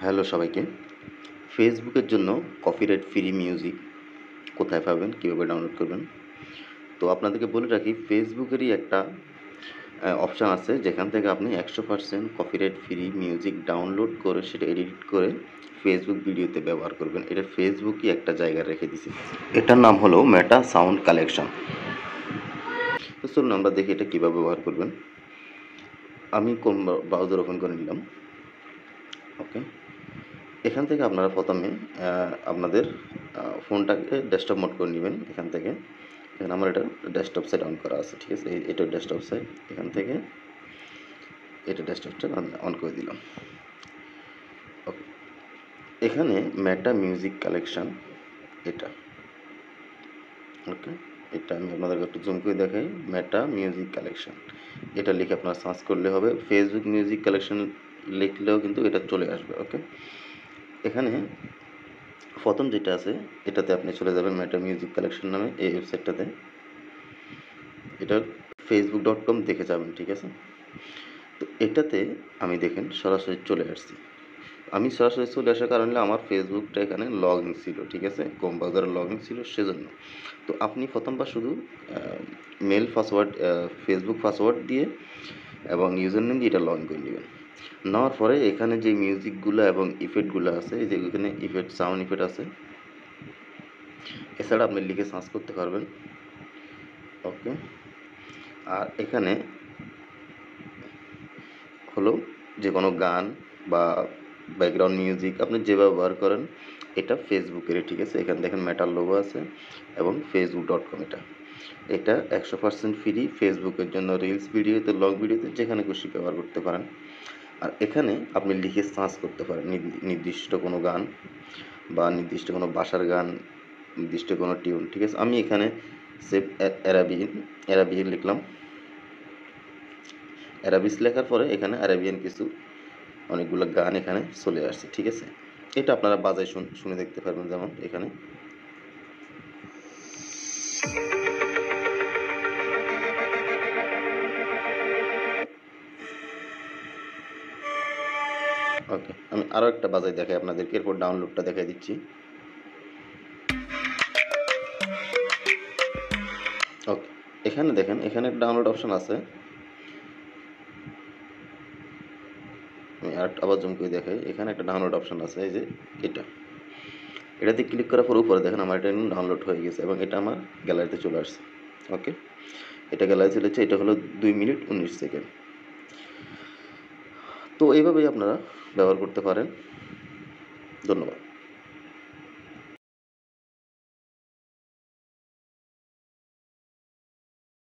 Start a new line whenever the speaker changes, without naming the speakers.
Hello সবাইকে। ফেসবুকের জন্য কপিরাইট ফ্রি মিউজিক কোথায় পাবেন, কীভাবে ডাউনলোড করবেন? তো আপনাদেরকে বলে রাখি, ফেসবুকেরই একটা অপশান আছে যেখান থেকে আপনি 100% কপিরাইট ফ্রি মিউজিক ডাউনলোড করে সেটা এডিট করে ফেসবুক ভিডিওতে ব্যবহার করবেন। এটা ফেসবুকই একটা জায়গায় রেখে দিছে। এটার নাম হলো মেটা সাউন্ড কালেকশন। তো চলুন আমরা দেখি এটা কীভাবে ব্যবহার করবেন। আমি কোন ব্রাউজার ওপেন করে নিলাম। ওকে, এখান থেকে আপনারা প্রথমে আপনাদের ফোনটাকে ডেস্কটপ মোড করে নেবেন। এখান থেকে এখানে আমার এটা ডেস্কটপ সাইট অন করা আছে, ঠিক আছে? এটা ডেস্কটপ সাইট, এখান থেকে এটা ডেস্কটপটা আমি অন করে দিলাম। ওকে, এখানে মেটা মিউজিক কালেকশন এটা। ওকে, এটা আমি আপনাদেরকে একটু জুম করে দেখাই। মেটা মিউজিক কালেকশন এটা লিখে আপনারা সার্চ করলে হবে। ফেসবুক মিউজিক কালেকশন লিখলেও কিন্তু এটা চলে আসবে। ওকে, এখানে প্রথম যেটা আছে এটাতে আপনি চলে যাবেন মেটা মিউজিক কালেকশন নামে এই ওয়েবসাইটটাতে। এটা facebook.com দেখে যাবেন, ঠিক আছে? তো এটাতে আমি দেখেন সরাসরি চলে আসছি। আমি সরাসরি চলে আসার কারণে আমার ফেসবুকটা এখানে লগ ইন ছিল, ঠিক আছে? ক্রোম ব্রাউজারে লগ ইন ছিল সেজন্য। তো আপনি প্রথমবার শুধু মেল পাসওয়ার্ড, ফেসবুক পাসওয়ার্ড দিয়ে এবং ইউজার নেম দিয়ে এটা লগ ইন করে নেবেন। নেওয়ার পরে এখানে যে মিউজিকগুলো এবং ইফেক্টগুলো আছে, এই যে এখানে ইফেক্ট, সাউন্ড ইফেক্ট আছে, এছাড়া আপনি লিখে সার্চ করতে পারবেন। ওকে, আর এখানে হলো যে কোনো গান বা ব্যাকগ্রাউন্ড মিউজিক আপনি যে ব্যবহার করেন এটা ফেসবুকেরই, ঠিক আছে? এখানে দেখেন মেটার লোগো আছে এবং facebook.com এটা 100% ফ্রি। ফেসবুকের জন্য রিলস ভিডিওতে, লং ভিডিওতে যেখানে খুশি ব্যবহার করতে পারেন। আর এখানে আপনি লিখে সার্চ করতে পারেন নির্দিষ্ট কোনো গান বা নির্দিষ্ট কোনো ভাষার গান, নির্দিষ্ট কোনো টিউন, ঠিক আছে? আমি এখানে সেভ অ্যারাবিয়ান লিখলাম। অ্যারাবিস লেখার পরে এখানে অ্যারাবিয়ান কিছু অনেকগুলো গান এখানে চলে আসছে, ঠিক আছে? এটা আপনারা বাজায় শুনে দেখতে পারবেন। যেমন এখানে ওকে, আমি আরও একটা বাজায় দেখাই আপনাদেরকে, এরপর ডাউনলোডটা দেখাই দিচ্ছি। ওকে, এখানে দেখেন এখানে ডাউনলোড অপশন আছে। আমি আবার জুম করে দেখাই। এখানে একটা ডাউনলোড অপশন আছে, এই যে এটাতে ক্লিক করার পর উপরে দেখেন আমার এটা ডাউনলোড হয়ে গেছে এবং এটা আমার গ্যালারিতে চলে আসছে। ওকে, এটা গ্যালারি চলে যাচ্ছে। এটা হলো 2 মিনিট 19 সেকেন্ড। তো এইভাবেই আপনারা ব্যবহার করতে পারেন। ধন্যবাদ।